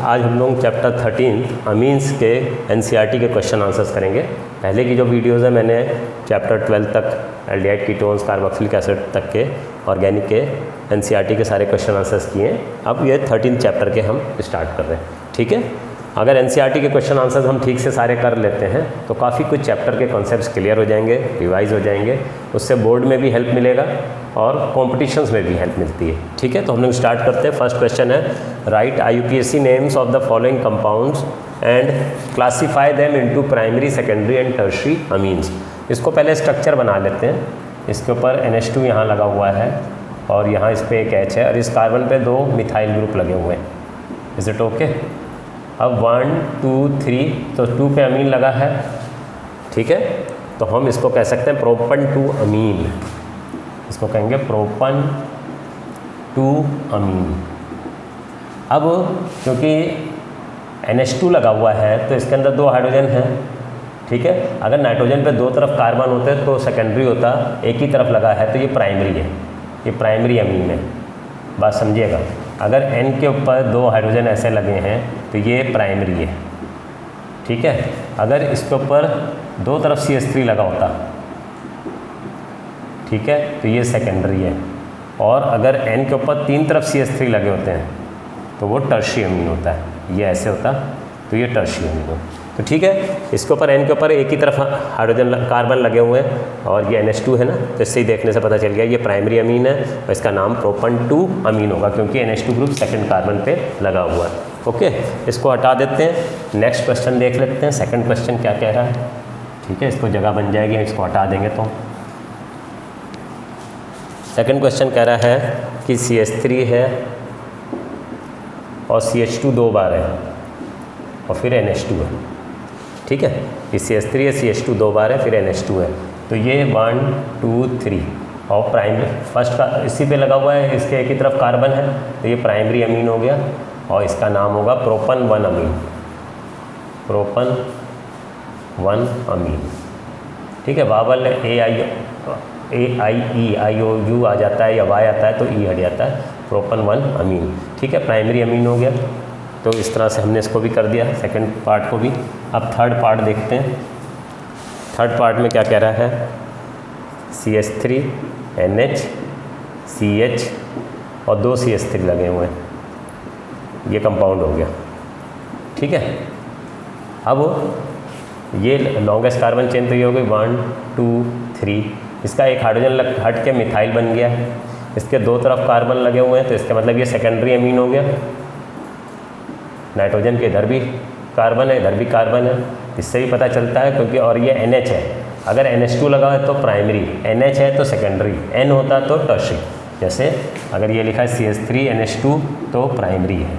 आज हम लोग चैप्टर 13 अमीन्स के एनसीईआरटी के क्वेश्चन आंसर्स करेंगे। पहले की जो वीडियोज़ है मैंने चैप्टर 12 तक एल्डिहाइड कीटोन्स कार्बोक्सिलिक एसिड तक के ऑर्गेनिक के एनसीईआरटी के सारे क्वेश्चन आंसर्स किए हैं। अब ये 13 चैप्टर के हम स्टार्ट कर रहे हैं। ठीक है, अगर एनसीईआरटी के क्वेश्चन आंसर्स हम ठीक से सारे कर लेते हैं तो काफ़ी कुछ चैप्टर के कॉन्सेप्ट्स क्लियर हो जाएंगे, रिवाइज हो जाएंगे। उससे बोर्ड में भी हेल्प मिलेगा और कॉम्पिटिशन्स में भी हेल्प मिलती है। ठीक है, तो हम लोग स्टार्ट करते हैं। फर्स्ट क्वेश्चन है, right IUPAC names of the following compounds and classify them into primary, secondary and tertiary amines. इसको पहले स्ट्रक्चर बना लेते हैं। इसके ऊपर NH2 यहाँ लगा हुआ है और यहाँ इस पर एक H है और इस कार्बन पे 2 मिथाइल ग्रुप लगे हुए हैं। Is it okay? अब 1 2 3 तो 2 पे अमीन लगा है। ठीक है, तो हम इसको कह सकते हैं प्रोपन 2 अमीन। इसको कहेंगे प्रोपन 2 अमीन। अब क्योंकि NH2 लगा हुआ है तो इसके अंदर 2 हाइड्रोजन हैं। ठीक है, अगर नाइट्रोजन पे 2 तरफ कार्बन होते तो सेकेंडरी होता, एक ही तरफ लगा है तो ये प्राइमरी है, ये प्राइमरी अमीन है। बात समझिएगा, अगर N के ऊपर 2 हाइड्रोजन ऐसे लगे हैं तो ये प्राइमरी है। ठीक है, अगर इसके ऊपर 2 तरफ CH3 लगा होता, ठीक है, तो ये सेकेंडरी है। और अगर N के ऊपर 3 तरफ CH3 लगे होते हैं तो वो टर्शियरी अमीन होता है। ये ऐसे होता तो ये टर्शियरी अमीन हो। तो ठीक है, इसके ऊपर N के ऊपर एक ही तरफ हाइड्रोजन कार्बन लगे हुए हैं और ये NH2 है ना, तो इससे ही देखने से पता चल गया ये प्राइमरी अमीन है और इसका नाम प्रोपन 2 अमीन होगा क्योंकि NH2 ग्रुप सेकंड कार्बन पे लगा हुआ है। ओके, इसको हटा देते हैं। नेक्स्ट क्वेश्चन देख लेते हैं। सेकंड क्वेश्चन क्या कह रहा है? ठीक है, इसको जगह बन जाएगी, इसको हटा देंगे तो। सेकंड क्वेश्चन कह रहा है कि CH3 है और CH2 2 बार है और फिर NH2 है। ठीक है, ये CH3 है, CH2 2 बार है, फिर NH2 है। तो ये 1 2 3 और प्राइमरी फर्स्ट का इसी पे लगा हुआ है, इसके एक ही तरफ कार्बन है तो ये प्राइमरी अमीन हो गया और इसका नाम होगा प्रोपन 1 अमीन। प्रोपन 1 अमीन। ठीक है, वावल AIE आ जाता है या Y आता है तो E हट जाता है, प्रोपन 1 अमीन। ठीक है, प्राइमरी अमीन हो गया। तो इस तरह से हमने इसको भी कर दिया, सेकंड पार्ट को भी। अब थर्ड पार्ट देखते हैं। थर्ड पार्ट में क्या कह रहा है? CH3 NH CH और 2 CH3 लगे हुए हैं, ये कंपाउंड हो गया। ठीक है, अब ये लॉन्गेस्ट कार्बन चेन तो ये हो गई 1 2 3। इसका एक हाइड्रोजन हट के मिथाइल बन गया। इसके 2 तरफ कार्बन लगे हुए हैं तो इसका मतलब ये सेकेंडरी अमीन हो गया। नाइट्रोजन के इधर भी कार्बन है, इधर भी कार्बन है, इससे भी पता चलता है क्योंकि और ये NH है। अगर NH2 लगा है तो प्राइमरी, NH है तो सेकेंडरी, N होता तो टर्शियरी। जैसे अगर ये लिखा है CH3 NH2 तो प्राइमरी है,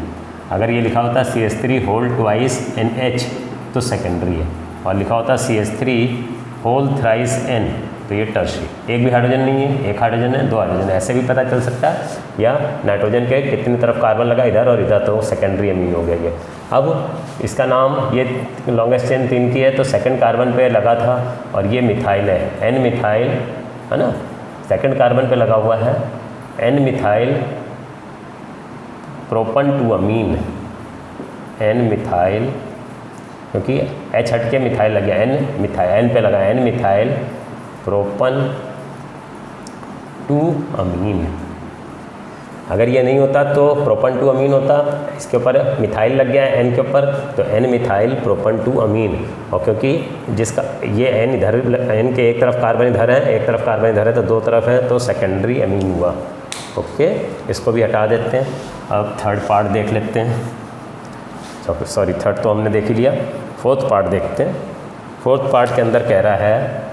अगर ये लिखा होता CH3 होल ट्वाइस NH तो सेकेंडरी है, और लिखा होता CH3 होल थ्राइस N तो ये टर्शियरी। एक भी हाइड्रोजन नहीं है, एक हाइड्रोजन है, 2 हाइड्रोजन है, ऐसे भी पता चल सकता है। या नाइट्रोजन के कितनी तरफ कार्बन लगा, इधर और इधर, तो सेकेंडरी अमीन हो गया ये। अब इसका नाम, ये लॉन्गेस्ट चेन 3 की है तो सेकंड कार्बन पे लगा था और ये मिथाइल है, N मिथाइल है ना, सेकंड कार्बन पे लगा हुआ है N मिथाइल प्रोपन 2 अमीन। N मिथाइल क्योंकि H हट के मिथाइल लग गया, N मिथाइल, N पे लगा N मिथाइल प्रोपन 2 अमीन। अगर ये नहीं होता तो प्रोपन 2 अमीन होता, इसके ऊपर मिथाइल लग गया है N के ऊपर तो N मिथाइल प्रोपन 2 अमीन। और क्योंकि जिसका ये N इधर, N के एक तरफ कार्बन इधर है, एक तरफ कार्बन इधर है तो 2 तरफ है तो सेकेंडरी अमीन हुआ। ओके, इसको भी हटा देते हैं। अब थर्ड पार्ट देख लेते हैं। सॉरी, थर्ड तो हमने देख ही लिया, फोर्थ पार्ट देखते हैं। फोर्थ पार्ट के अंदर कह रहा है,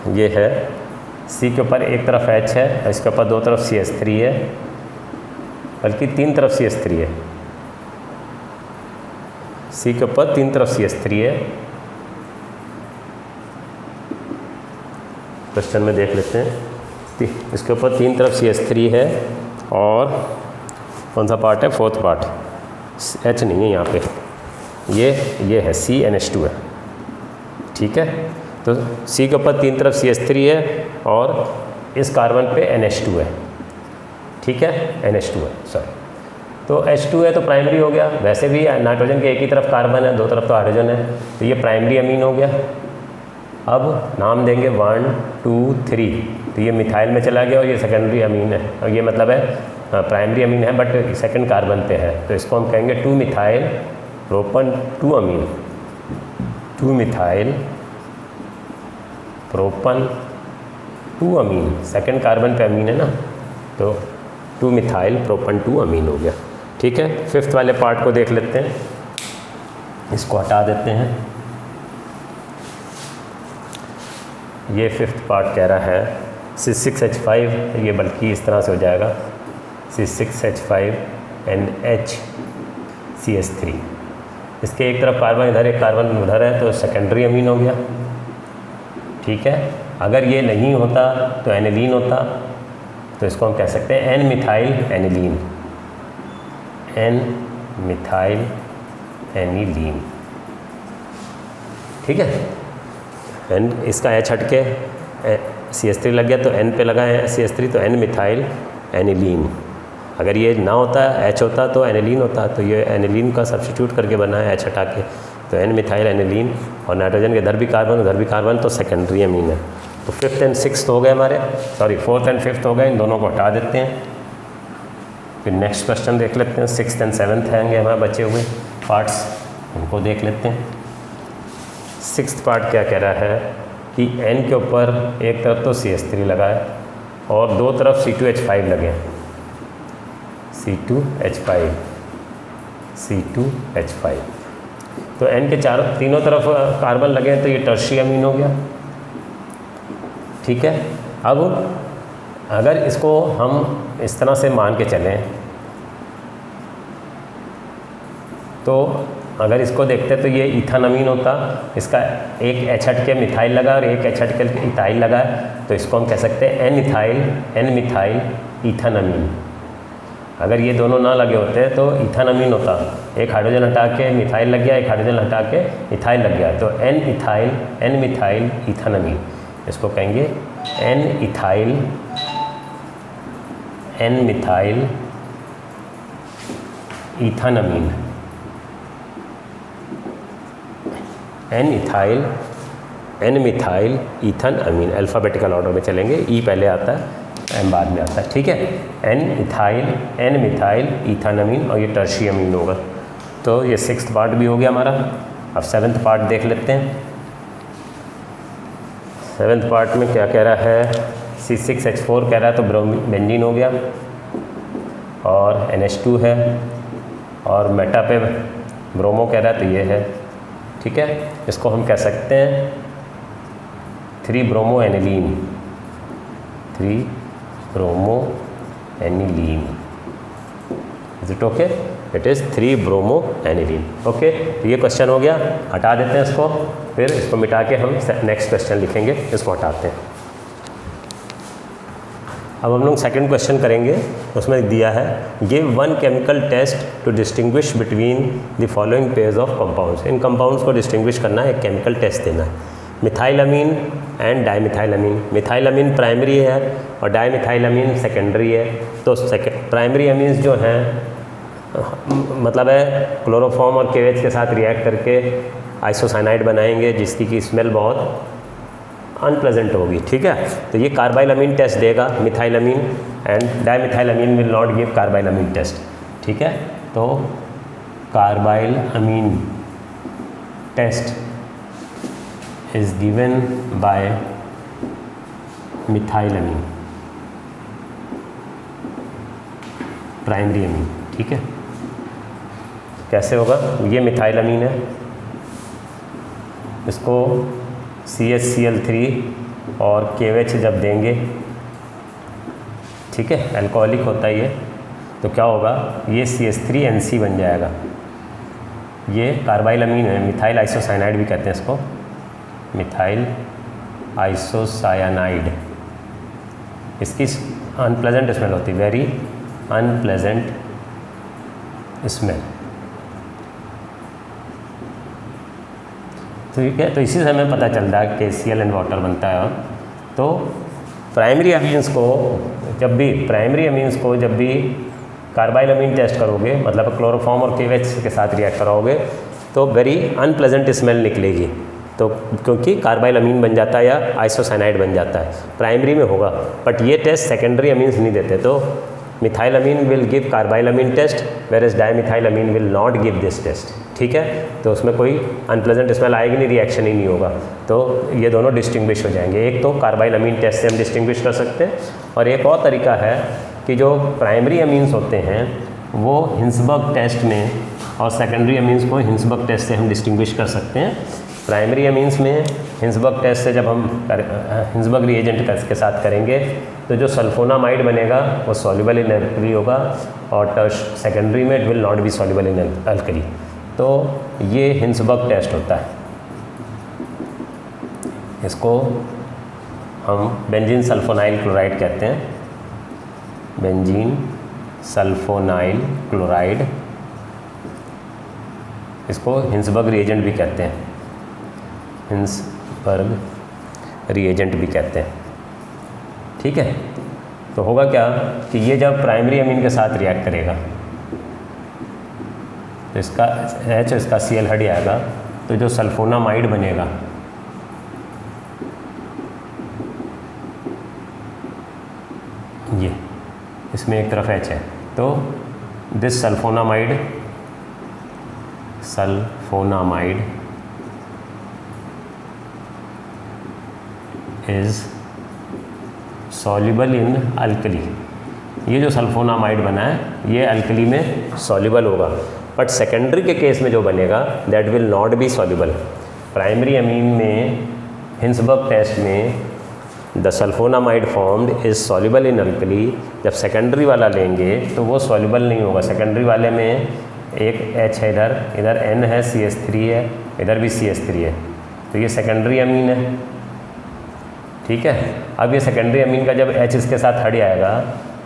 ये है C के ऊपर एक तरफ H है, इसके ऊपर 2 तरफ CH3 है, बल्कि 3 तरफ CH3 है। C के ऊपर 3 तरफ CH3 है। क्वेश्चन में देख लेते हैं, इसके ऊपर 3 तरफ CH3 है और कौन सा पार्ट है? फोर्थ पार्ट, H नहीं है यहाँ पे, ये है CNH2 है। ठीक है, तो C के ऊपर 3 तरफ CH3 है और इस कार्बन पे NH2 है। ठीक है, NH2 है, सॉरी। तो H2 है तो प्राइमरी हो गया। वैसे भी नाइट्रोजन के एक ही तरफ कार्बन है, दो तरफ तो हाइड्रोजन है, तो ये प्राइमरी अमीन हो गया। अब नाम देंगे 1 2 3, तो ये मिथाइल में चला गया और ये सेकेंडरी अमीन है, और ये मतलब है प्राइमरी अमीन है बट सेकंड कार्बन पे है, तो इसको हम कहेंगे 2 मिथाइल प्रोपन 2 अमीन, 2 मिथाइल प्रोपन 2 अमीन, सेकंड कार्बन पे अमीन है ना, तो 2 मिथाइल प्रोपन 2 अमीन हो गया। ठीक है, फिफ्थ वाले पार्ट को देख लेते हैं, इसको हटा देते हैं। ये फिफ्थ पार्ट कह रहा है C6H5, ये बल्कि इस तरह से हो जाएगा C6H5 NHCH3, इसके एक तरफ कार्बन इधर एक कार्बन उधर है, तो सेकेंडरी अमीन हो गया। ठीक है, अगर ये नहीं होता तो एनिलीन होता, तो इसको हम कह सकते हैं N methyl aniline, N methyl aniline. ठीक है, एन इसका एच हट के CH3 लग गया तो एन पे लगा है CH3, तो एन मिथाइल एनिलीन। अगर ये ना होता एच होता तो एनिलीन होता, तो ये एनिलीन का सब्स्टिट्यूट करके बना है एच हटा के, तो एन मिथाइल एनिलीन, और नाइट्रोजन के इधर भी कार्बन तो सेकेंडरी अमीन है। तो फिफ्थ एंड सिक्स्थ हो गए हमारे, सॉरी फोर्थ एंड फिफ्थ हो गए, इन दोनों को हटा देते हैं। फिर नेक्स्ट क्वेश्चन देख लेते हैं, सिक्स्थ एंड सेवन्थ हैंगे हमारे बचे हुए पार्ट्स, उनको देख लेते हैं। सिक्स्थ पार्ट क्या कह रहा है कि एन के ऊपर एक तरफ तो CH3 लगा है और दो तरफ C2H5 लगे हैं, C2H5, तो एन के तीनों तरफ कार्बन लगे हैं, तो ये टर्शियरी अमीन हो गया। ठीक है, अब अगर इसको हम इस तरह से मान के चलें, तो अगर इसको देखते तो ये ईथान अमीन होता, इसका एक एच हट के मिथाइल लगा और एक एच हट के इथाइल लगा है, तो इसको हम कह सकते हैं एन मिथाइल ईथान अमीन। अगर ये दोनों ना लगे होते तो ईथान अमीन होता, एक हाइड्रोजन हटा के मिथाइल लग गया, एक हाइड्रोजन हटा के इथाइल लग गया, तो एन मिथाइल ईथान अमीन। इसको कहेंगे एन मिथाइल ईथान अमीन, एन मिथाइल ईथान अमीन। अल्फ़ाबेटिकल ऑर्डर में चलेंगे, ई पहले आता है एम बाद में आता है। ठीक है, एन मिथाइल ईथान अमीन, और ये टर्शियरी अमीन होगा। तो ये सिक्स्थ पार्ट भी हो गया हमारा। अब सेवन्थ पार्ट देख लेते हैं। सेवन्थ पार्ट में क्या कह रहा है, C6H4 कह रहा है, तो बेंजीन हो गया, और NH2 है, और मेटा पे ब्रोमो कह रहा है, तो ये है। ठीक है, इसको हम कह सकते हैं 3 bromo aniline, 3 bromo aniline. Is it okay? It is 3 bromo aniline. Okay, तो ये क्वेश्चन हो गया, हटा देते हैं इसको, फिर इसको मिटा के हम नेक्स्ट क्वेश्चन लिखेंगे, इसको हटाते हैं। अब हम लोग सेकंड क्वेश्चन करेंगे, उसमें दिया है give 1 chemical test to distinguish between the following pairs of compounds. इन कंपाउंड्स को डिस्टिंग्विश करना है, एक केमिकल टेस्ट देना है। मिथाइलअमीन एंड डाइमिथाइलअमीन। मिथाइलअमीन प्राइमरी है और डाइमिथाइलअमीन सेकेंडरी है। तो प्राइमरी अमीन्स जो हैं मतलब है क्लोरोफॉर्म और KOH के साथ रिएक्ट करके आइसोसाइनाइड बनाएंगे, जिसकी की स्मेल बहुत अनप्लेजेंट होगी। ठीक है, तो ये कार्बाइलअमीन टेस्ट देगा methylamine, and dimethylamine will not give carbylamine test. ठीक है, तो carbylamine test is given by methylamine, primary amine. ठीक है, कैसे होगा, ये मिथाइलअमीन है, इसको CHCl3 और KOH जब देंगे, ठीक है, अल्कोहलिक होता है ये, तो क्या होगा, ये CH3NC बन जाएगा। ये कार्बाइलअमीन है, मिथाइल आइसोसाइनाइड भी कहते हैं इसको, मिथाइल आइसोसायानाइड। इसकी अनप्लेजेंट स्मेल होती है, वेरी अनप्लेजेंट स्मेल। ठीक है, तो इसी से हमें पता चलता है KCl एंड वाटर बनता है। तो प्राइमरी अमीन्स को जब भी कार्बाइलअमीन टेस्ट करोगे, मतलब क्लोरोफॉर्म और KOH के साथ रिएक्ट कराओगे तो वेरी अनप्लेजेंट स्मेल निकलेगी। तो क्योंकि कार्बाइलअमीन बन जाता है या आइसोसाइनाइड बन जाता है, प्राइमरी में होगा, बट ये टेस्ट सेकेंडरी अमीन्स नहीं देते। तो methylamine will give carbylamine test, whereas dimethylamine will not give this test. ठीक है, तो उसमें कोई अनप्लेजेंट स्मेल आएगी नहीं, रिएक्शन ही नहीं होगा। तो ये दोनों डिस्टिंग्विश हो जाएंगे। एक तो कार्बाइलअमीन टेस्ट से हम डिस्टिंग्विश कर सकते हैं, और एक और तरीका है कि जो प्राइमरी अमीन्स होते हैं वो हिंसबर्ग टेस्ट में, और सेकेंडरी अमीन्स को हिंसबर्ग टेस्ट से हम डिस्टिंग्विश कर सकते हैं। प्राइमरी अमीन्स में हिंसबर्ग टेस्ट से जब हम हिंसबर्ग रिएजेंट के साथ करेंगे तो जो सल्फोनामाइड बनेगा वो सॉल्युबल इन अल्कली होगा, और सेकेंडरी में it will not be soluble in alkali. तो ये हिंसबर्ग टेस्ट होता है। इसको हम बेंजीन सल्फोनाइल क्लोराइड कहते हैं, बेंजीन सल्फोनाइल क्लोराइड, इसको हिंसबर्ग रिएजेंट भी कहते हैं, हिंसबर्ग रिएजेंट भी कहते हैं। ठीक है, तो होगा क्या कि ये जब प्राइमरी अमीन के साथ रिएक्ट करेगा तो इसका H, इसका Cl हट जाएगा, तो जो सल्फोनामाइड बनेगा ये, इसमें एक तरफ H है, तो this sulphonamide is soluble in alkali. ये जो सल्फोनामाइड बना है ये अल्कली में सॉल्युबल होगा, बट सेकेंडरी के केस में जो बनेगा that will not be soluble. Primary amine में हिंसबर्ग टेस्ट में the sulphonamide formed is soluble in alkali, जब सेकेंडरी वाला लेंगे तो वो सॉल्युबल नहीं होगा। सेकेंडरी वाले में एक H है, इधर N है, CH3 है, इधर भी CH3 है, तो ये सेकेंडरी अमीन है। ठीक है, अब ये सेकेंडरी अमीन का जब H इसके साथ हट जाएगा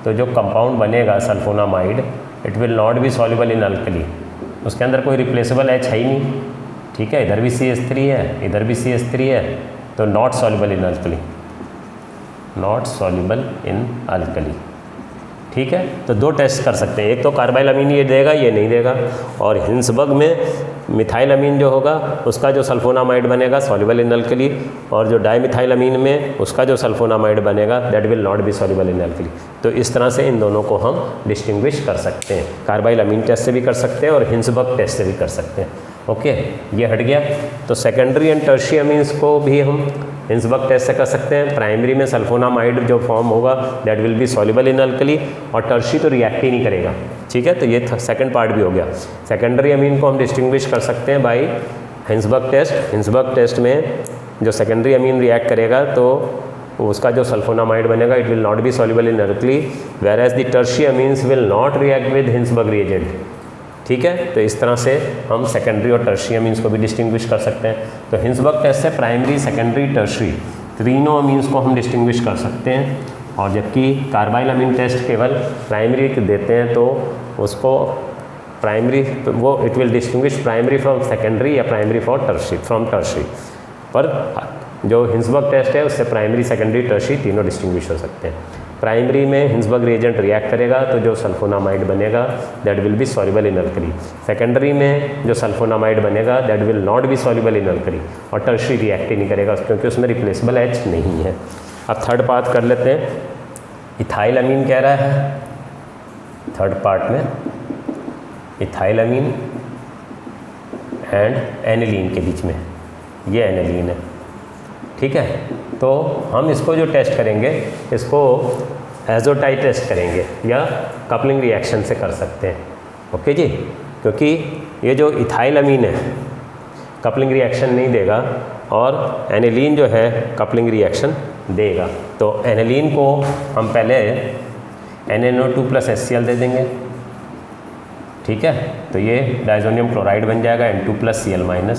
तो जो कंपाउंड बनेगा sulphonamide it will not be soluble in alkali, उसके अंदर कोई रिप्लेसेबल H है ही नहीं। ठीक है, इधर भी CH3 है, इधर भी CH3 है, तो not soluble in alkali, not soluble in alkali. ठीक है, तो दो टेस्ट कर सकते हैं, एक तो कार्बाइलअमीन ये देगा, ये नहीं देगा, और हिंसबर्ग में मिथाइलअमीन जो होगा उसका जो सल्फोनामाइड बनेगा सॉल्युबल इन अल्कली, और जो डाइमिथाइलअमीन में उसका जो सल्फोनामाइड बनेगा that will not be soluble in alkali. तो इस तरह से इन दोनों को हम डिस्टिंग्विश कर सकते हैं, कार्बाइलअमीन टेस्ट से भी कर सकते हैं और हिंसबर्ग टेस्ट से भी कर सकते हैं। ओके, ये हट गया। तो सेकेंडरी एंड टर्शियरी अमीन्स को भी हम हिंसबर्ग टेस्ट से कर सकते हैं। प्राइमरी में सल्फोनामाइड जो फॉर्म होगा that will be soluble in alkali, और टर्शियरी तो रिएक्ट ही नहीं करेगा। ठीक है, तो ये सेकंड पार्ट भी हो गया। सेकेंडरी अमीन को हम डिस्टिंग्विश कर सकते हैं by Hinsberg test. Hinsberg test में जो सेकेंडरी अमीन रिएक्ट करेगा तो उसका जो सल्फोनामाइड बनेगा it will not be soluble in alkali, whereas the tertiary amines will not react with Hinsberg reagent. ठीक है, तो इस तरह से हम सेकेंडरी और टर्शियरी अमीन्स को भी डिस्टिंग्विश कर सकते हैं। तो हिंसबर्ग टेस्ट से प्राइमरी, सेकेंडरी, टर्शियरी तीनों अमीन्स को हम डिस्टिंग्विश कर सकते हैं, और जबकि कार्बाइलअमीन टेस्ट केवल प्राइमरी देते हैं तो उसको प्राइमरी वो it will distinguish primary from secondary या प्राइमरी फ्रॉम टर्शियरी। पर जो हिंसबर्ग टेस्ट है उससे प्राइमरी, सेकेंडरी, टर्शियरी तीनों डिस्टिंग्विश हो सकते हैं। प्राइमरी में हिंसबर्ग रिएजेंट रिएक्ट करेगा तो जो सल्फोनामाइड बनेगा that will be soluble in alkali. Secondary में जो सल्फोनामाइड बनेगा that will not be soluble in alkali, और टर्शियरी रिएक्ट ही नहीं करेगा क्योंकि उसमें रिप्लेसेबल H नहीं है। अब थर्ड पार्ट कर लेते हैं। इथाइलअमीन कह रहा है थर्ड पार्ट में, इथाइलअमीन एंड एनिलीन के बीच में, ये एनिलीन है। ठीक है, तो हम इसको जो टेस्ट करेंगे इसको एजोटाइप टेस्ट करेंगे या कपलिंग रिएक्शन से कर सकते हैं। ओके जी, क्योंकि ये जो इथाइलअमीन है कपलिंग रिएक्शन नहीं देगा और एनिलीन जो है कपलिंग रिएक्शन देगा। तो एनिलीन को हम पहले NaNO2 + HCl दे देंगे। ठीक है, तो ये डायजोनियम क्लोराइड बन जाएगा N2 + Cl-।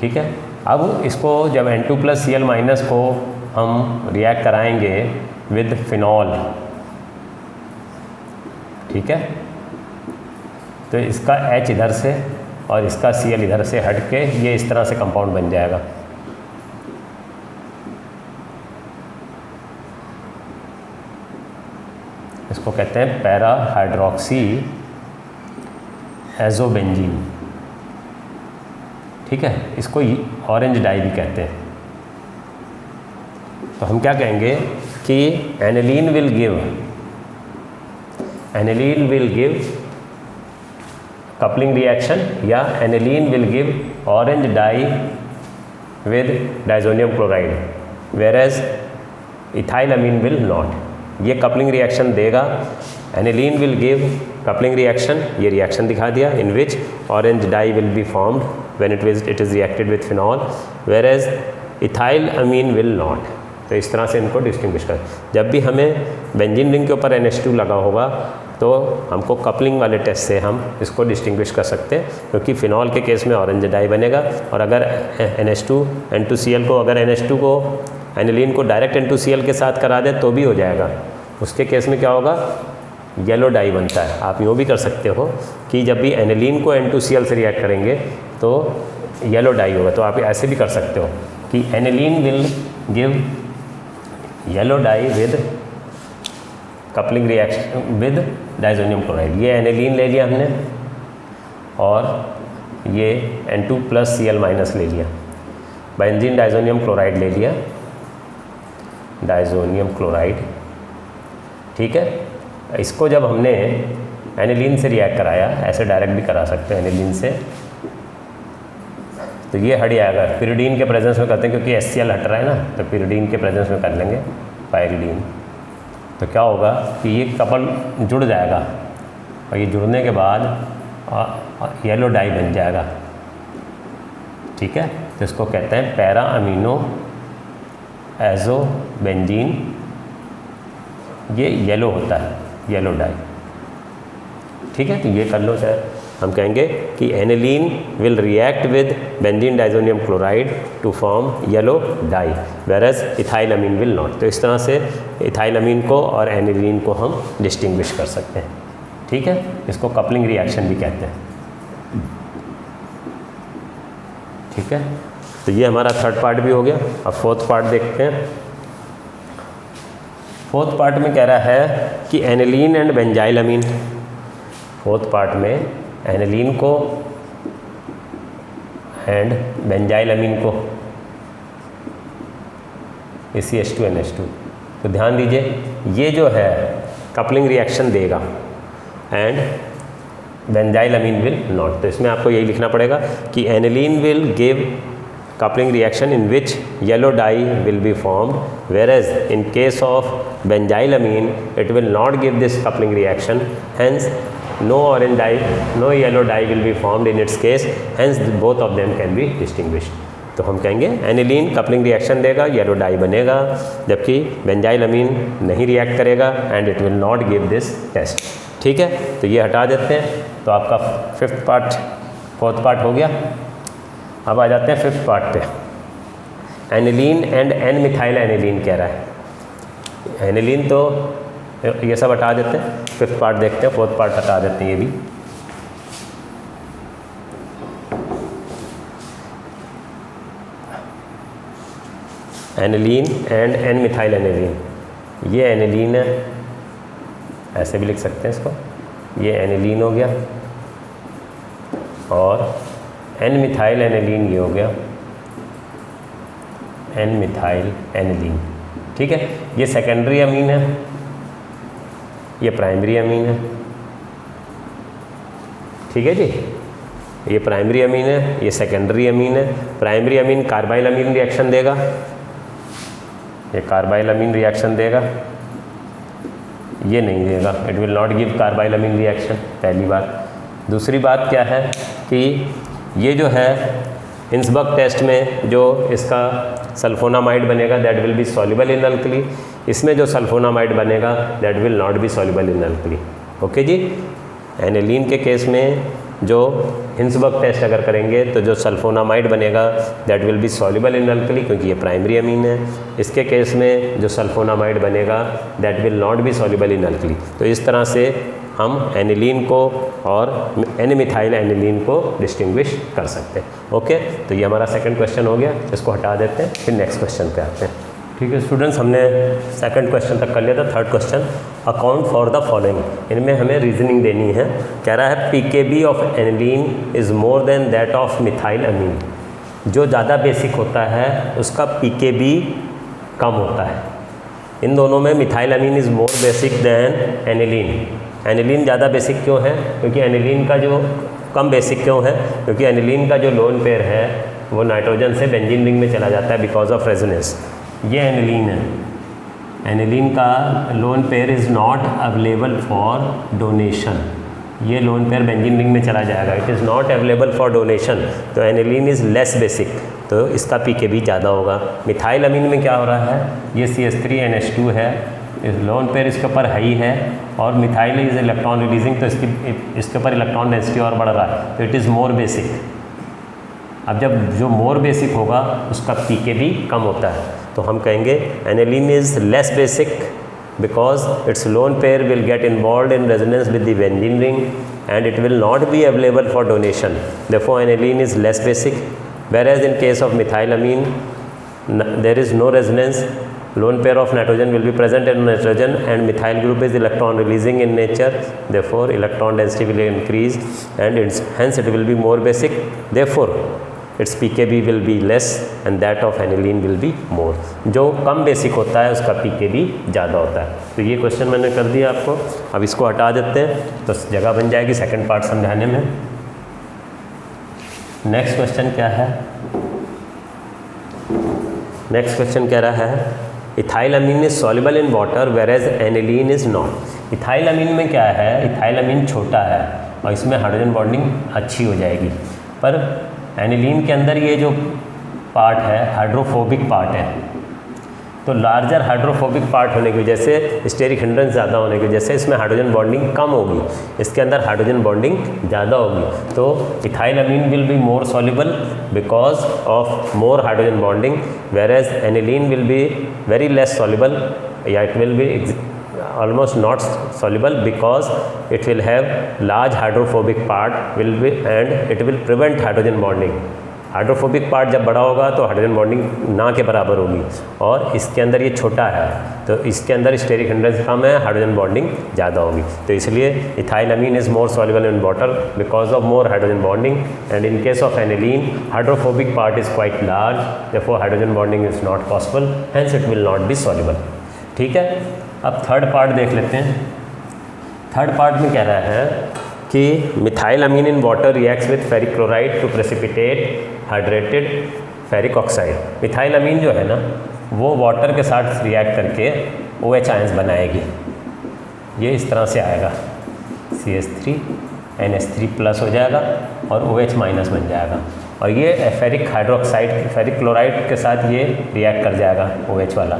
ठीक है, अब इसको जब N2 + Cl- को हम रिएक्ट कराएंगे विद फिनॉल, ठीक है, तो इसका H इधर से और इसका Cl इधर से हट के ये इस तरह से कंपाउंड बन जाएगा। इसको इसको कहते हैं पैरा हाइड्रोक्सी एजोबेंजीन, ठीक है, इसको ऑरेंज डाई भी कहते हैं। तो हम क्या कहेंगे कि aniline will give coupling reaction या aniline will give orange dye with diazonium chloride, whereas ethylamine will not. ये कपलिंग रिएक्शन देगा, aniline will give coupling reaction, ये रिएक्शन दिखा दिया, in which orange dye will be formed when it is reacted with phenol, whereas ethylamine will not. तो इस तरह से इनको डिस्टिंग्विश कर। जब भी हमें बेंजीन रिंग के ऊपर NH2 लगा होगा तो हमको कपलिंग वाले टेस्ट से हम इसको डिस्टिंग्विश कर सकते हैं, क्योंकि फिनॉल के केस में ऑरेंज डाई बनेगा, और अगर NH2 N2Cl को, अगर NH2 को एनिलीन को डायरेक्ट N2Cl के साथ करा दे तो भी हो जाएगा। उसके केस में क्या होगा, येलो डाई बनता है। आप यूँ भी कर सकते हो कि जब भी एनिलीन को N2Cl से रिएक्ट करेंगे तो येलो डाई होगा। तो आप ऐसे भी कर सकते हो कि aniline will give yellow die with coupling reaction with diazonium chloride. ये एनिलीन ले लिया हमने और ये N2+Cl- ले लिया, बेंजीन डाइजोनियम क्लोराइड ले लिया, डाइजोनियम क्लोराइड, ठीक है। इसको जब हमने एनिलीन से रिएक्ट कराया, ऐसे डायरेक्ट भी करा सकते हैं एनिलीन से, तो ये हट जाएगा। पिरिडीन के प्रेजेंस में करते हैं क्योंकि HCl हट रहा है ना, तो पिरिडीन के प्रेजेंस में कर लेंगे पायरिडीन। तो क्या होगा कि ये कपल जुड़ जाएगा और ये जुड़ने के बाद येलो डाई बन जाएगा, ठीक है। तो इसको कहते हैं पैरा अमीनो एजोबेंजीन, ये येलो होता है, येलो डाई, ठीक है। तो ये कर लो चाहे, हम कहेंगे कि aniline will react with benzene diazonium chloride to form yellow dye, whereas ethylamine will not. तो इस तरह से इथाइलअमीन को और एनिलीन को हम डिस्टिंग्विश कर सकते हैं, ठीक है। इसको कपलिंग रिएक्शन भी कहते हैं, ठीक है। तो ये हमारा थर्ड पार्ट भी हो गया। अब फोर्थ पार्ट देखते हैं। फोर्थ पार्ट में कह रहा है कि एनिलीन एंड बेंजाइलअमीन, फोर्थ पार्ट में एनिलीन को एंड बेंजाइलअमीन को, CH2NH2। तो ध्यान दीजिए, ये जो है कपलिंग रिएक्शन देगा एंड बेंजाइलअमीन विल नॉट। तो इसमें आपको यही लिखना पड़ेगा कि aniline will give coupling reaction in which yellow dye will be formed, whereas in case of benzylamine it will not give this coupling reaction, hence no orange dye, no yellow dye will be formed in its case, hence both of them can be distinguished। तो हम कहेंगे aniline coupling reaction देगा, yellow dye बनेगा, जबकि benzylamine नहीं react करेगा and it will not give this test, ठीक है। तो ये हटा देते हैं। तो आपका फोर्थ पार्ट हो गया। अब आ जाते हैं फिफ्थ पार्ट पे। Aniline and N methyl aniline कह रहा है। एनिलीन तो ये सब हटा देते हैं, फिफ्थ पार्ट देखते हैं, फोर्थ पार्ट हटा देते हैं ये भी। Aniline and N methyl aniline, ये एनिलीन है, ऐसे भी लिख सकते हैं इसको, ये एनिलीन हो गया, और एन मिथाइल एनिलीन ये हो गया, एन मिथाइल एनिलीन, ठीक है। ये सेकेंडरी अमीन है, ये प्राइमरी अमीन है, ठीक है जी। ये प्राइमरी अमीन है, ये सेकेंडरी अमीन है। Primary amine carbylamine reaction देगा, ये कार्बाइल अमीन रिएक्शन देगा, ये नहीं देगा, it will not give carbylamine reaction, पहली बात। दूसरी बात क्या है कि ये जो है हिंसबर्ग टेस्ट में जो इसका सल्फोनामाइड बनेगा that will be soluble in alkali, इसमें जो सल्फोनामाइड बनेगा that will not be soluble in alkali, okay जी। एनिलीन के केस में जो हिंसबर्ग टेस्ट अगर करेंगे तो जो सल्फोनामाइड बनेगा that will be soluble in alkali, क्योंकि ये प्राइमरी अमीन है। इसके केस में जो सल्फोनामाइड बनेगा that will not be soluble in alkali. तो इस तरह से हम एनिलीन को और एन मिथाइल एनिलीन को डिस्टिंग्विश कर सकते हैं, ओके। तो ये हमारा सेकंड क्वेश्चन हो गया, इसको हटा देते हैं, फिर नेक्स्ट क्वेश्चन पे आते हैं। ठीक है स्टूडेंट्स, हमने सेकंड क्वेश्चन तक कर लिया था। Third question, account for the following. इनमें हमें रीजनिंग देनी है। कह रहा है pKb of aniline is more than that of methyl amine. जो ज़्यादा बेसिक होता है उसका पीकेबी कम होता है। इन दोनों में methyl amine is more basic than aniline. Aniline ज़्यादा बेसिक क्यों है? क्योंकि एनिलीन का जो कम बेसिक क्यों है? क्योंकि एनिलीन का जो लोन पेयर है वो नाइट्रोजन से बेंजीन रिंग में चला जाता है बिकॉज ऑफ रेजोनेंस। ये एनिलीन है, एनिलीन का lone pair is not available for donation. ये लोन पेयर बेंजीन रिंग में चला जाएगा, it is not available for donation, तो एनिलीन इज़ लेस बेसिक, तो इसका पीकेबी ज़्यादा होगा। मिथाइल अमीन में क्या हो रहा है, ये CH3NH2 है, इस लोन पेयर इसके ऊपर हाई है और मिथाइल इज़ इलेक्ट्रॉन रिलीजिंग, तो इसके ऊपर इलेक्ट्रॉन डेंसिटी और बढ़ रहा है, तो इट इज़ मोर बेसिक। अब जब जो मोर बेसिक होगा उसका पीकेबी कम होता है, तो हम कहेंगे aniline is less basic because its lone pair will get involved in resonance with the benzene ring and it will not be available for donation. Therefore, aniline is less basic, whereas in case of methylamine, there is no resonance. Lone pair of nitrogen will be present in nitrogen and methyl group is electron releasing in nature. Therefore, electron density will increase and hence it will be more basic. Therefore, its pKb will be less and that of aniline will be more. जो कम basic होता है उसका pKb ज़्यादा होता है। तो ये question मैंने कर दिया आपको। अब इसको हटा देते हैं तो जगह बन जाएगी सेकंड पार्ट समझाने में। नेक्स्ट क्वेश्चन क्या है? नेक्स्ट क्वेश्चन कह रहा है ethyl amine is soluble in water whereas aniline is not. Ethyl amine में क्या है, इथाइल अमीन छोटा है और इसमें हाइड्रोजन बॉन्डिंग अच्छी हो जाएगी, पर एनिलीन के अंदर ये जो पार्ट है हाइड्रोफोबिक पार्ट है, तो लार्जर हाइड्रोफोबिक पार्ट होने की वजह से स्टेरिक हिंड्रेंस ज़्यादा होने की वजह से इसमें हाइड्रोजन बॉन्डिंग कम होगी, इसके अंदर हाइड्रोजन बॉन्डिंग ज़्यादा होगी। तो ethyl amine will be more soluble because of more hydrogen bonding, whereas aniline will be very less soluble या it will be almost not soluble because it will have large hydrophobic part will be and it will prevent hydrogen bonding. Hydrophobic part जब बड़ा होगा तो hydrogen bonding ना के बराबर होगी और इसके अंदर ये छोटा है तो इसके अंदर स्टेरिक हिंड्रेंस कम है, हाइड्रोजन बॉन्डिंग ज़्यादा होगी। तो इसलिए ethyl amine is more soluble in water because of more hydrogen bonding and in case of aniline hydrophobic part is quite large, therefore hydrogen bonding is not possible, hence it will not be soluble. ठीक है, अब third part देख लेते हैं। Third part में कह रहा है कि methyl amine in water reacts with ferric chloride to precipitate hydrated ferric oxide. Methyl amine जो है ना वो वाटर के साथ रिएक्ट करके OH आयंस बनाएगी। ये इस तरह से आएगा, CH3NH3 प्लस हो जाएगा और OH माइनस बन जाएगा और ये फेरिक हाइड्रोक्साइड फेरिक क्लोराइड के साथ ये रिएक्ट कर जाएगा OH वाला,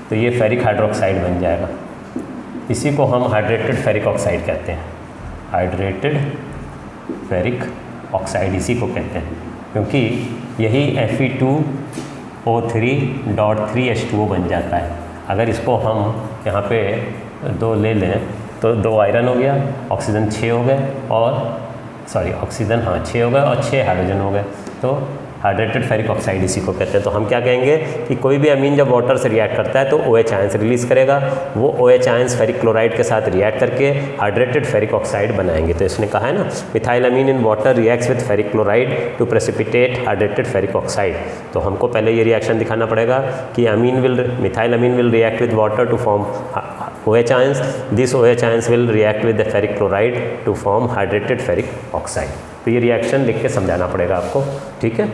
तो ये फेरिक हाइड्रोक्साइड बन जाएगा। इसी को हम हाइड्रेटेड फेरिक ऑक्साइड कहते हैं, हाइड्रेटेड फेरिक ऑक्साइड इसी को कहते हैं, क्योंकि यही Fe2O3.3H2O बन जाता है। अगर इसको हम यहाँ पे 2 ले लें तो 2 आयरन हो गया, ऑक्सीजन 6 हो गए और ऑक्सीजन 6 हो गए और 6 हाइड्रोजन हो गए, तो हाइड्रेटेड फेरिक ऑक्साइड इसी को कहते हैं। तो हम क्या कहेंगे कि कोई भी अमीन जब वाटर से रिएक्ट करता है तो OH आयंस रिलीज़ करेगा, वो OH आयंस फेरिक क्लोराइड के साथ रिएक्ट करके हाइड्रेटेड फेरिक ऑक्साइड बनाएंगे। तो इसने कहा है ना methyl amine in water reacts with ferric chloride to precipitate hydrated ferric oxide. तो हमको पहले ये रिएक्शन दिखाना पड़ेगा कि methyl amine will react with water to form OH ions. This OH ions will react with the ferric chloride to form hydrated ferric oxide. तो ये reaction लिख के समझाना पड़ेगा आपको, ठीक है।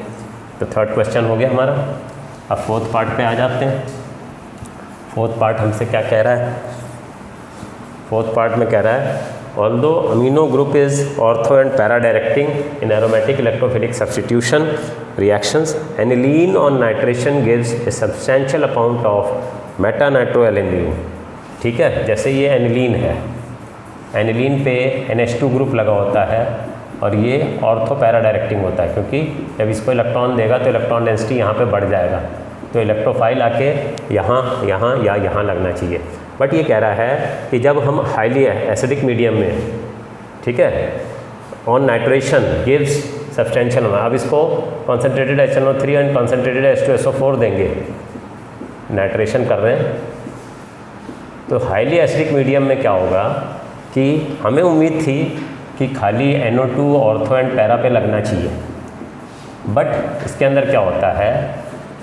तो थर्ड क्वेश्चन हो गया हमारा। अब फोर्थ पार्ट पे आ जाते हैं। फोर्थ पार्ट हमसे क्या कह रहा है? फोर्थ पार्ट में कह रहा है although amino group is ortho and para directing in aromatic electrophilic substitution reactions, aniline on nitration gives a substantial amount of meta-nitroalanine। ठीक है, जैसे ये एनिलीन है, एनिलीन पे NH2 ग्रुप लगा होता है और ये ऑर्थो पैरा डायरेक्टिंग होता है, क्योंकि जब इसको इलेक्ट्रॉन देगा तो इलेक्ट्रॉन डेंसिटी यहाँ पे बढ़ जाएगा, तो इलेक्ट्रोफाइल आके यहाँ यहाँ या यहाँ लगना चाहिए। बट ये कह रहा है कि जब हम हाईली एसिडिक मीडियम में, ठीक है, ऑन नाइट्रेशन गिव्स सब्सटेंशियल, अब इसको concentrated HNO3 and concentrated H2SO4 देंगे नाइट्रेशन कर रहे हैं, तो हाईली एसिडिक मीडियम में क्या होगा कि हमें उम्मीद थी कि खाली NO2 ऑर्थो एंड पैरा पे लगना चाहिए, बट इसके अंदर क्या होता है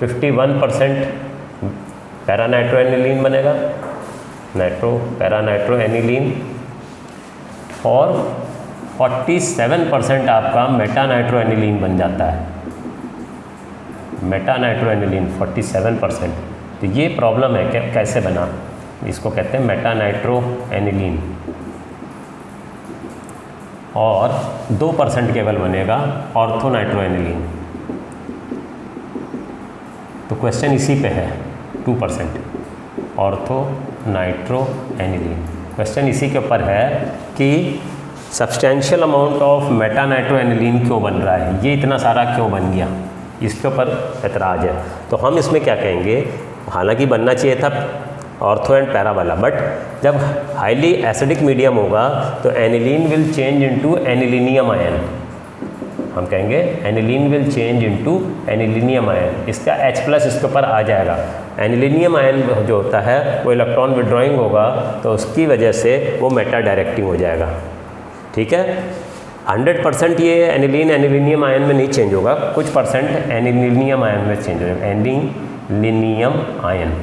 51% पैरा नाइट्रो एनिलीन बनेगा, पैरा नाइट्रो एनिलीन, और 47% आपका मेटा नाइट्रो एनिलीन बन जाता है, मेटा नाइट्रो एनिलीन 47%। तो ये प्रॉब्लम है कि कैसे बना, इसको कहते हैं मेटा नाइट्रो एनिलीन, और 2% केवल बनेगा ऑर्थो नाइट्रो एनिलीन। तो क्वेश्चन इसी पे है, 2% ऑर्थो नाइट्रो एनिलीन, क्वेश्चन इसी के ऊपर है कि substantial amount of Meta nitro aniline क्यों बन रहा है, ये इतना सारा क्यों बन गया, इसके ऊपर एतराज़ है। तो हम इसमें क्या कहेंगे, हालांकि बनना चाहिए था ऑर्थो एंड पैरा वाला, बट जब हाईली एसिडिक मीडियम होगा तो aniline will change into anilinium ion, हम कहेंगे aniline will change into anilinium ion, इसका H+ इसके ऊपर आ जाएगा। एनिलीनियम आयन जो होता है वो इलेक्ट्रॉन विड्रॉइंग होगा, तो उसकी वजह से वो मेटा डायरेक्टिंग हो जाएगा, ठीक है। 100% ये एनिलीनियम आयन में नहीं चेंज होगा, कुछ % एनिलीनियम आयन में चेंज हो जाएगा, एनिलीनियम आयन।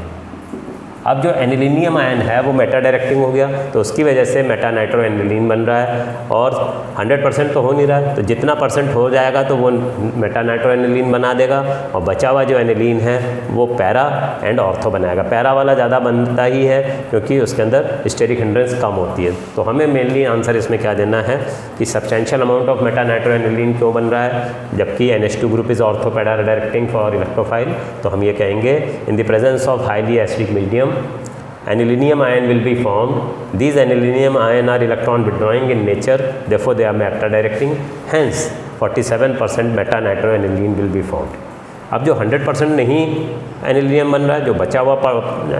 अब जो एनिलीनियम आयन है वो मेटा डायरेक्टिंग हो गया, तो उसकी वजह से मेटा नाइट्रो एनिलीन बन रहा है, और 100% तो हो नहीं रहा है, तो जितना % हो जाएगा तो वो मेटा नाइट्रो एनिलीन बना देगा, और बचा हुआ जो एनिलीन है वो पैरा एंड ऑर्थो बनाएगा। पैरा वाला ज़्यादा बनता ही है क्योंकि उसके अंदर स्टेरिक हिंड्रेंस कम होती है। तो हमें मेनली आंसर इसमें क्या देना है कि substantial amount of Meta nitro aniline क्यों बन रहा है, जबकि NH2 group is ortho para directing for electrophile. तो हम ये कहेंगे in the presence of highly acidic medium anilinium ion will be formed. These anilinium ion are electron withdrawing in nature, therefore they are meta directing, hence 47% meta nitro aniline will be formed. अब जो 100% नहीं anilinium बन रहा है, जो बचा हुआ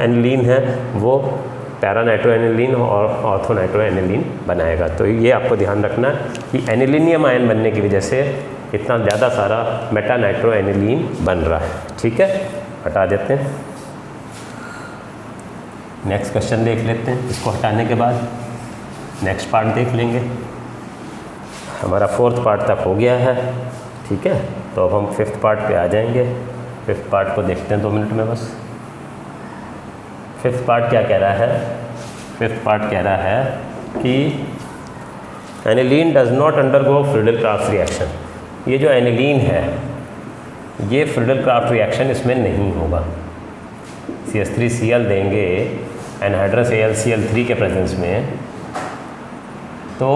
aniline है वो पैरा नाइट्रो एनिलीन और ऑर्थो नाइट्रो एनिलीन बनाएगा। तो ये आपको ध्यान रखना कि एनिलीनियम आयन बनने की वजह से इतना ज़्यादा सारा मेटा नाइट्रो एनिलीन बन रहा है, ठीक है। हटा देते हैं, नेक्स्ट क्वेश्चन देख लेते हैं। इसको हटाने के बाद नेक्स्ट पार्ट देख लेंगे। हमारा 4th पार्ट तक हो गया है, ठीक है। तो अब हम 5th पार्ट पे आ जाएंगे। 5th पार्ट को देखते हैं 2 मिनट में बस। 5th पार्ट क्या कह रहा है, 5th पार्ट कह रहा है कि aniline does not undergo Friedel Crafts reaction. ये जो एनिलीन है ये फ्रीडल क्राफ्ट रिएक्शन इसमें नहीं होगा। CH3Cl देंगे एनहाइड्रस AlCl3 के प्रेजेंस में, तो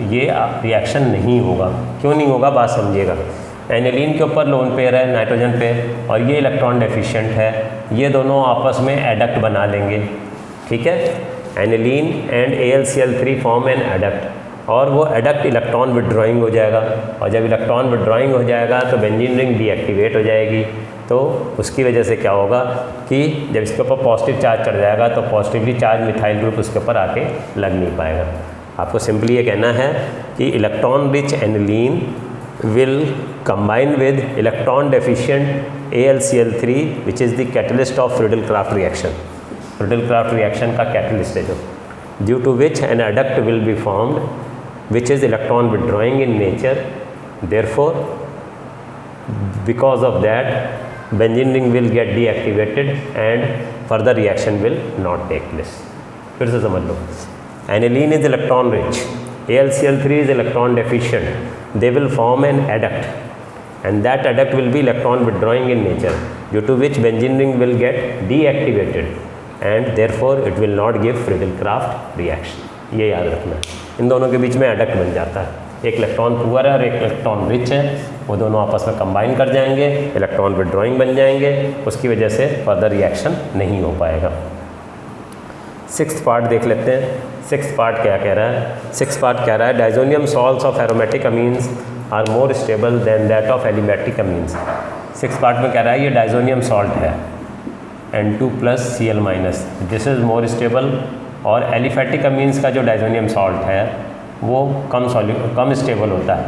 ये रिएक्शन नहीं होगा। क्यों नहीं होगा, बात समझिएगा। एनिलीन के ऊपर लोन पेयर है नाइट्रोजन पे, और ये इलेक्ट्रॉन डेफिशिएंट है, ये दोनों आपस में एडक्ट बना लेंगे, ठीक है। Aniline and AlCl3 form an adduct, और वो एडक्ट इलेक्ट्रॉन विड्रॉइंग हो जाएगा, और जब इलेक्ट्रॉन विड्रॉइंग हो जाएगा तो बेंजीन रिंग डीएक्टिवेट हो जाएगी। तो उसकी वजह से क्या होगा कि जब इसके ऊपर पॉजिटिव चार्ज चढ़ जाएगा तो पॉजिटिवली चार्ज मिथाइल ग्रुप उसके ऊपर आके लग नहीं पाएगा। आपको सिंपली ये कहना है कि electron rich aniline will combine with electron deficient AlCl3 which is the catalyst of Friedel Crafts reaction. Friedel Crafts reaction का कैटलिस्ट है जो, due to which an adduct will be formed which is electron withdrawing in nature, therefore because of that benzene ring will get deactivated and further reaction will not take place। फिर से समझ लो, aniline is electron rich, AlCl3 is electron deficient, they will form an adduct and that adduct will be electron withdrawing in nature, due to which benzene ring will get deactivated and therefore it will not give Friedel-Crafts reaction। ये याद रखना, इन दोनों के बीच में adduct बन जाता है, एक इलेक्ट्रॉन पुअर है और एक इलेक्ट्रॉन रिच है, वो दोनों आपस में कंबाइन कर जाएंगे, इलेक्ट्रॉन विड्रॉइंग बन जाएंगे, उसकी वजह से फर्दर रिएक्शन नहीं हो पाएगा। 6th पार्ट देख लेते हैं। 6th पार्ट क्या कह रहा है, 6th पार्ट कह रहा है diazonium salts of aromatic amines are more stable than that of aliphatic amines. 6th part में कह रहा है ये डाइजोनियम सॉल्ट है N2+Cl-, this is more stable, और एलिफेटिक अमीन्स का जो डाइजोनियम सॉल्ट है वो कम स्टेबल होता है।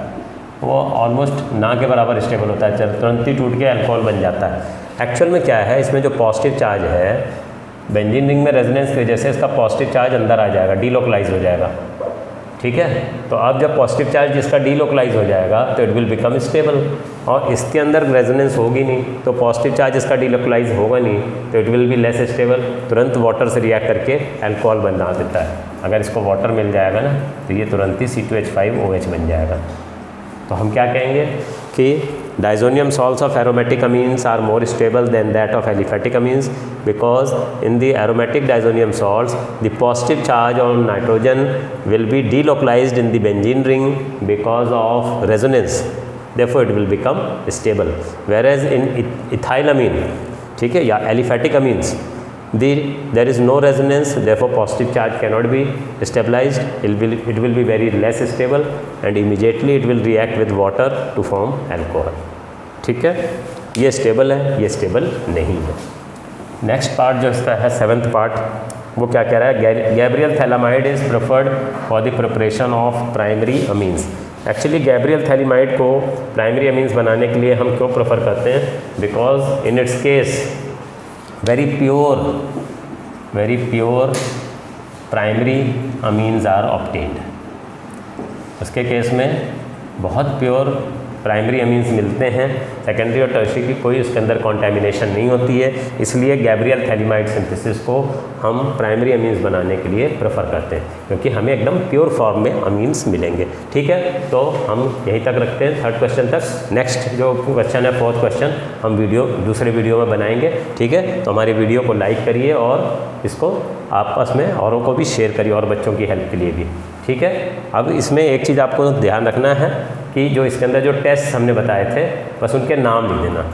वो ऑलमोस्ट ना के बराबर स्टेबल होता है, तुरंत ही टूट के अल्कोहल बन जाता है। एक्चुअल में क्या है, इसमें जो पॉजिटिव चार्ज है बेंजीन रिंग में रेजोनेंस की वजह से इसका पॉजिटिव चार्ज अंदर आ जाएगा, डीलोकलाइज हो जाएगा। ठीक है, तो अब जब पॉजिटिव चार्ज जिसका डीलोकलाइज हो जाएगा तो इट विल बिकम स्टेबल, और इसके अंदर रेजोनेंस होगी नहीं तो पॉजिटिव चार्ज इसका डीलोकलाइज होगा नहीं तो it will be less stable, तुरंत वाटर से रिएक्ट करके अल्कोहल बना देता है। अगर इसको वाटर मिल जाएगा ना तो ये तुरंत ही C2H5OH बन जाएगा। तो हम क्या कहेंगे कि diazonium salts of aromatic amines are more stable than that of aliphatic amines because in the aromatic diazonium salts the positive charge on nitrogen will be delocalized in the benzene ring because of resonance, therefore it will become stable, whereas in ethylamine, ठीक है, या aliphatic amines there is no resonance, therefore positive charge cannot be stabilized, it will be very less stable and immediately it will react with water to form alcohol। ठीक है, ये stable है, ये stable नहीं है। नेक्स्ट पार्ट जो इसका है 7th पार्ट, वो क्या कह रहा है, Gabriel phthalimide is preferred for the preparation of primary amines. Actually Gabriel phthalimide को प्राइमरी अमीन्स बनाने के लिए हम क्यों प्रेफर करते हैं, because in its case very pure primary amines are obtained। उसके केस में बहुत प्योर प्राइमरी अमीन्स मिलते हैं, सेकेंडरी और टर्शियरी की कोई उसके अंदर कॉन्टेमिनेशन नहीं होती है, इसलिए गैब्रियल थैलामाइड सिंथेसिस को हम प्राइमरी अमीन्स बनाने के लिए प्रेफर करते हैं क्योंकि हमें एकदम प्योर फॉर्म में अमीन्स मिलेंगे। ठीक है, तो हम यहीं तक रखते हैं 3rd क्वेश्चन तक। नेक्स्ट जो क्वेश्चन है 4th क्वेश्चन हम दूसरे वीडियो में बनाएंगे। ठीक है, तो हमारी वीडियो को लाइक करिए और इसको आपस में औरों को भी शेयर करिए और बच्चों की हेल्प के लिए भी। ठीक है, अब इसमें एक चीज़ आपको ध्यान रखना है कि जो इसके अंदर जो टेस्ट हमने बताए थे बस उनके नाम लिख देना।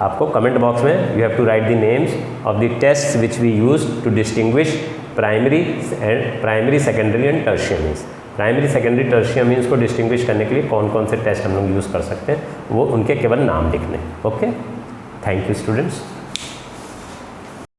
आपको कमेंट बॉक्स में you have to write the names of the tests which we use to distinguish primary secondary and tertiary amines. Primary secondary tertiary amines को डिस्टिंग्विश करने के लिए कौन कौन से टेस्ट हम लोग यूज़ कर सकते हैं वो उनके केवल नाम लिखने। Okay, thank you students.